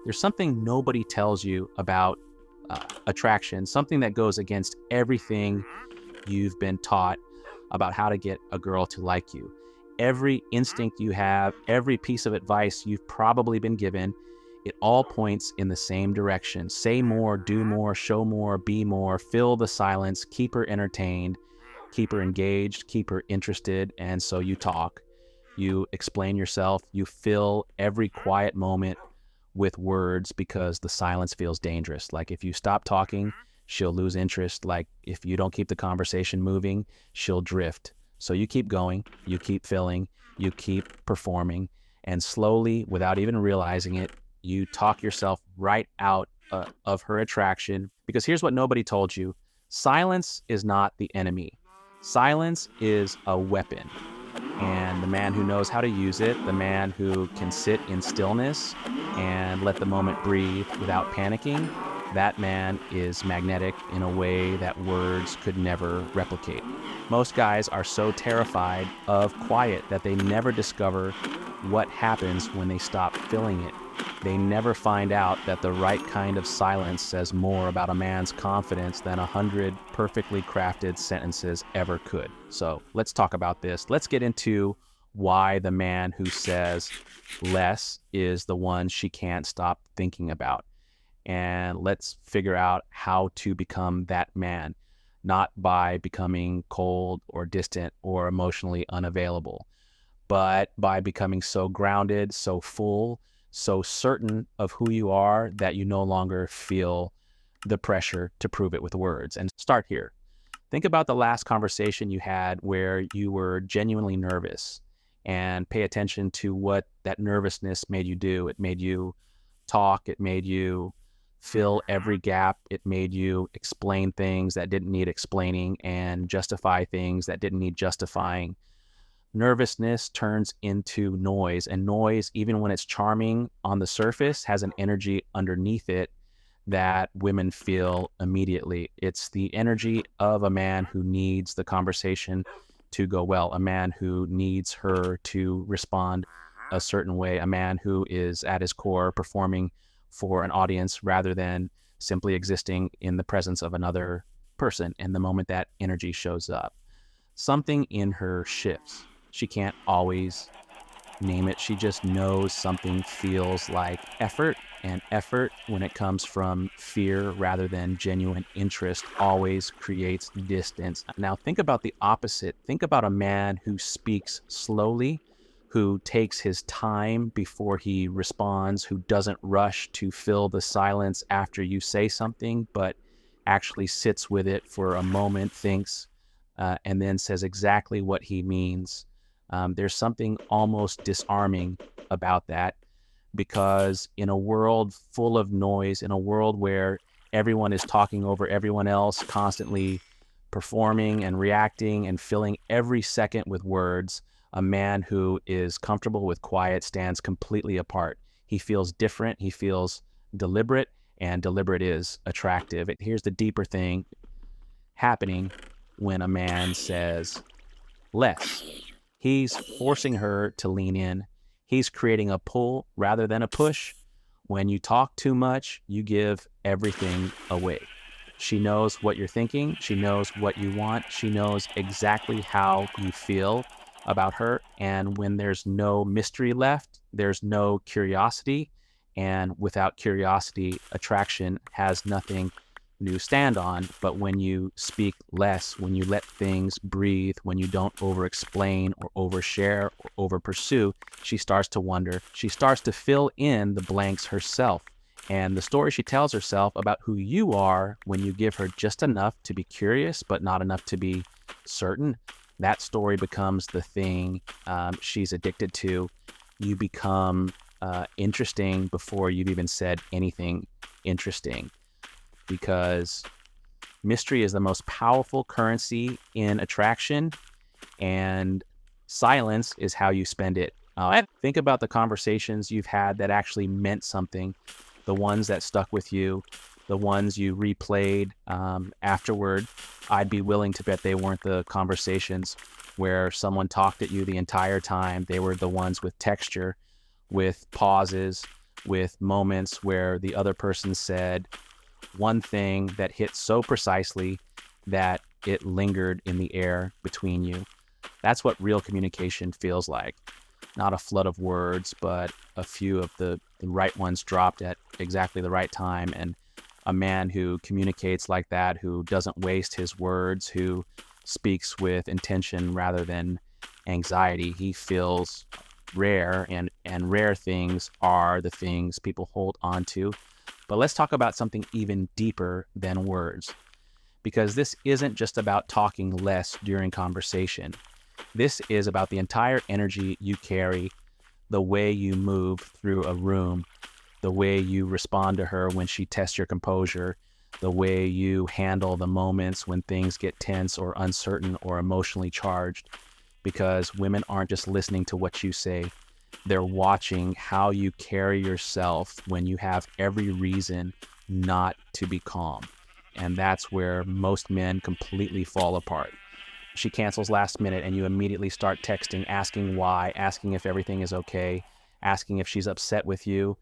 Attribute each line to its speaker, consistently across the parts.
Speaker 1: There's something nobody tells you about attraction, something that goes against everything you've been taught about how to get a girl to like you. Every instinct you have, every piece of advice you've probably been given, it all points in the same direction. Say more, do more, show more, be more, fill the silence, keep her entertained, keep her engaged, keep her interested. And so you talk, you explain yourself, you fill every quiet moment with words because the silence feels dangerous. Like if you stop talking, she'll lose interest. Like if you don't keep the conversation moving, she'll drift. So you keep going, you keep filling, you keep performing, and slowly, without even realizing it, you talk yourself right out of her attraction. Because here's what nobody told you: silence is not the enemy. Silence is a weapon. And the man who knows how to use it, the man who can sit in stillness and let the moment breathe without panicking, that man is magnetic in a way that words could never replicate. Most guys are so terrified of quiet that they never discover what happens when they stop filling it. They never find out that the right kind of silence says more about a man's confidence than 100 perfectly crafted sentences ever could. So let's talk about this. Let's get into why the man who says less is the one she can't stop thinking about. And let's figure out how to become that man, not by becoming cold or distant or emotionally unavailable, but by becoming so grounded, so full, so certain of who you are that you no longer feel the pressure to prove it with words. And start here. Think about the last conversation you had where you were genuinely nervous, and pay attention to what that nervousness made you do. It made you talk. It made you fill every gap. It made you explain things that didn't need explaining and justify things that didn't need justifying. Nervousness turns into noise, and noise, even when it's charming on the surface, has an energy underneath it that women feel immediately. It's the energy of a man who needs the conversation to go well, a man who needs her to respond a certain way, a man who is at his core performing for an audience rather than simply existing in the presence of another person. And the moment that energy shows up, something in her shifts. She can't always name it. She just knows something feels like effort, and effort, when it comes from fear rather than genuine interest, always creates distance. Now think about the opposite. Think about a man who speaks slowly, who takes his time before he responds, who doesn't rush to fill the silence after you say something, but actually sits with it for a moment, thinks, and then says exactly what he means. There's something almost disarming about that, because in a world full of noise, in a world where everyone is talking over everyone else, constantly performing and reacting and filling every second with words, a man who is comfortable with quiet stands completely apart. He feels different, he feels deliberate, and deliberate is attractive. Here's the deeper thing happening when a man says less. He's forcing her to lean in. He's creating a pull rather than a push. When you talk too much, you give everything away. She knows what you're thinking. She knows what you want. She knows exactly how you feel about her. And when there's no mystery left, there's no curiosity. And without curiosity, attraction has nothing new stand on. But when you speak less, when you let things breathe, when you don't over explain or overshare or over pursue, she starts to wonder. She starts to fill in the blanks herself. And the story she tells herself about who you are, when you give her just enough to be curious but not enough to be certain, that story becomes the thing she's addicted to. You become interesting before you've even said anything interesting, because mystery is the most powerful currency in attraction, and silence is how you spend it. Think about the conversations you've had that actually meant something, the ones that stuck with you, the ones you replayed afterward. I'd be willing to bet they weren't the conversations where someone talked at you the entire time. They were the ones with texture, with pauses, with moments where the other person said one thing that hit so precisely that it lingered in the air between you. That's what real communication feels like. Not a flood of words, but a few of the right ones dropped at exactly the right time. And a man who communicates like that, who doesn't waste his words, who speaks with intention rather than anxiety, he feels rare, and rare things are the things people hold on to. But let's talk about something even deeper than words, because this isn't just about talking less during conversation. This is about the entire energy you carry, the way you move through a room, the way you respond to her when she tests your composure, the way you handle the moments when things get tense or uncertain or emotionally charged. Because women aren't just listening to what you say, they're watching how you carry yourself when you have every reason not to be calm. And that's where most men completely fall apart. She cancels last minute and you immediately start texting, asking why, asking if everything is okay, asking if she's upset with you.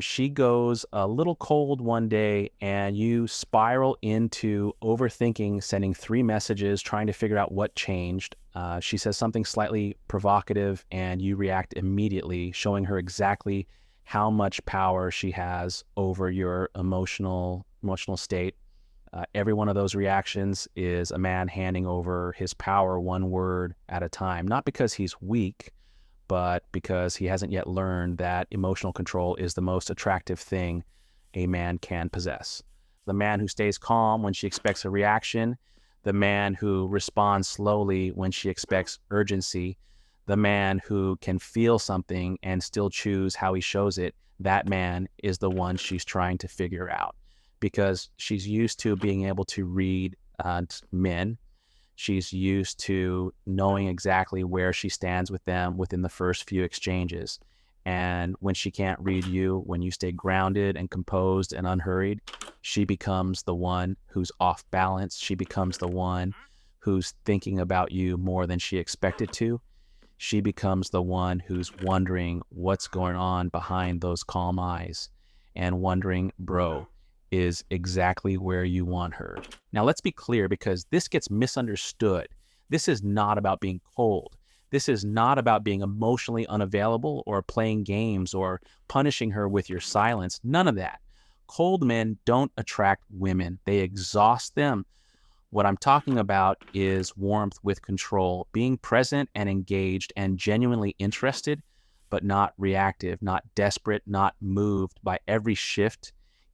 Speaker 1: She goes a little cold one day and you spiral into overthinking, sending 3 messages, trying to figure out what changed. She says something slightly provocative and you react immediately, showing her exactly how much power she has over your emotional state. Every one of those reactions is a man handing over his power one word at a time, not because he's weak, but because he hasn't yet learned that emotional control is the most attractive thing a man can possess. The man who stays calm when she expects a reaction, the man who responds slowly when she expects urgency, the man who can feel something and still choose how he shows it, that man is the one she's trying to figure out, because she's used to being able to read men. She's used to knowing exactly where she stands with them within the first few exchanges. And when she can't read you, when you stay grounded and composed and unhurried, she becomes the one who's off balance. She becomes the one who's thinking about you more than she expected to. She becomes the one who's wondering what's going on behind those calm eyes and wondering, bro, is exactly where you want her. Now, let's be clear, because this gets misunderstood. This is not about being cold. This is not about being emotionally unavailable or playing games or punishing her with your silence. None of that. Cold men don't attract women. They exhaust them. What I'm talking about is warmth with control, being present and engaged and genuinely interested, but not reactive, not desperate, not moved by every shift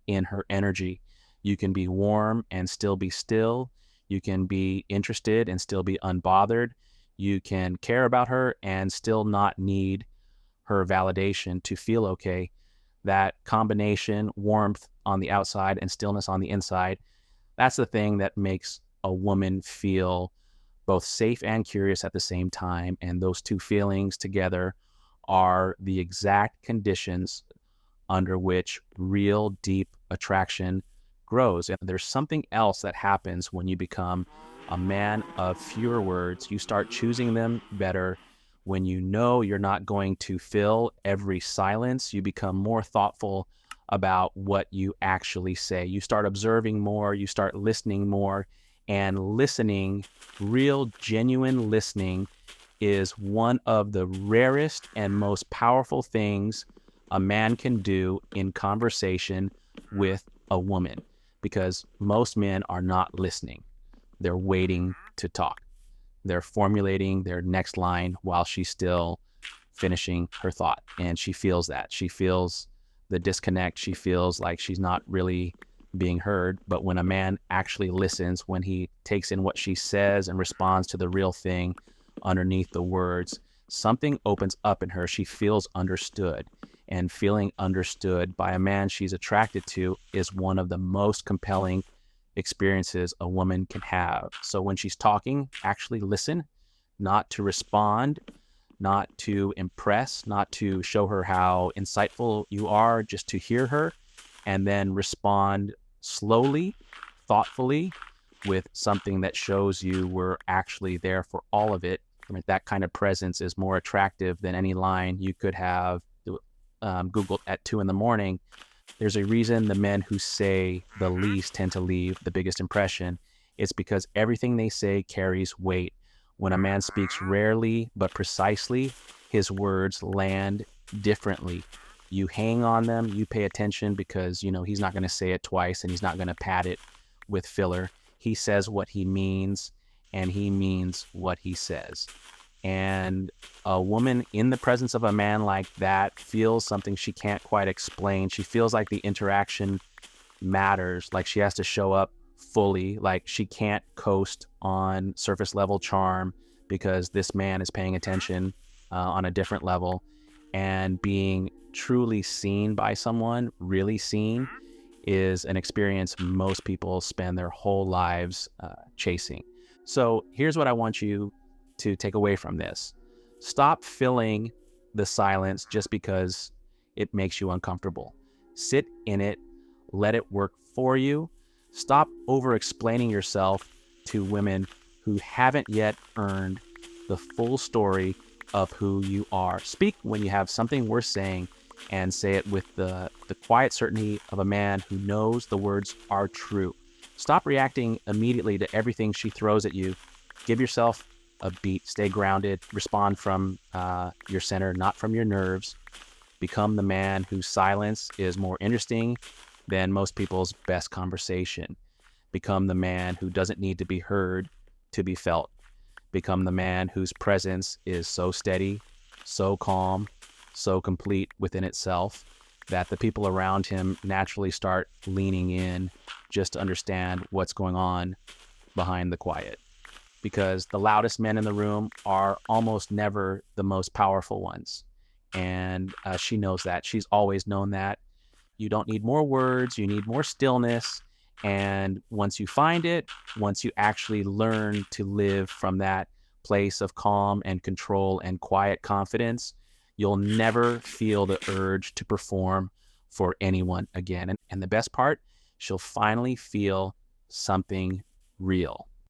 Speaker 1: in her energy. You can be warm and still be still. You can be interested and still be unbothered. You can care about her and still not need her validation to feel okay. That combination, warmth on the outside and stillness on the inside, that's the thing that makes a woman feel both safe and curious at the same time. And those two feelings together are the exact conditions under which real deep attraction grows. And there's something else that happens when you become a man of fewer words. You start choosing them better. When you know you're not going to fill every silence, you become more thoughtful about what you actually say. You start observing more, you start listening more, and listening, real, genuine listening, is one of the rarest and most powerful things a man can do in conversation with a woman, because most men are not listening. They're waiting to talk. They're formulating their next line while she's still finishing her thought. And she feels that. She feels the disconnect. She feels like she's not really being heard. But when a man actually listens, when he takes in what she says and responds to the real thing underneath the words, something opens up in her. She feels understood. And feeling understood by a man she's attracted to is one of the most compelling experiences a woman can have. So when she's talking, actually listen, not to respond, not to impress, not to show her how insightful you are, just to hear her, and then respond slowly, thoughtfully, with something that shows you we're actually there for all of it. I mean, that kind of presence is more attractive than any line you could have Googled at 2 in the morning, there's a reason the men who say the least tend to leave the biggest impression. It's because everything they say carries weight. When a man speaks rarely but precisely, his words land differently. You hang on them, you pay attention because, he's not going to say it twice and he's not going to pad it with filler. He says what he means and he means what he says. And a woman in the presence of a man like that feels something she can't quite explain. She feels like the interaction matters, like she has to show up fully, like she can't coast on surface level charm because this man is paying attention on a different level. And being truly seen by someone, really seen, is an experience most people spend their whole lives chasing. So here's what I want you to take away from this. Stop filling the silence just because it makes you uncomfortable. Sit in it, let it work for you. Stop over-explaining yourself to women who haven't yet earned the full story of who you are. Speak when you have something worth saying, and say it with the quiet certainty of a man who knows the words are true. Stop reacting immediately to everything she throws at you. Give yourself a beat, stay grounded, respond from your center, not from your nerves. Become the man whose silence is more interesting than most people's best conversation. Become the man who doesn't need to be heard to be felt. Become the man whose presence is so steady, so calm, so complete within itself that the people around him naturally start leaning in just to understand what's going on behind the quiet. Because the loudest men in the room are almost never the most powerful ones. And she knows that. She's always known that. You don't need more words, you need more stillness. And once you find it, once you actually learn to live from that place of calm and control and quiet confidence, you'll never feel the urge to perform for anyone again. And the best part, she'll finally feel something real.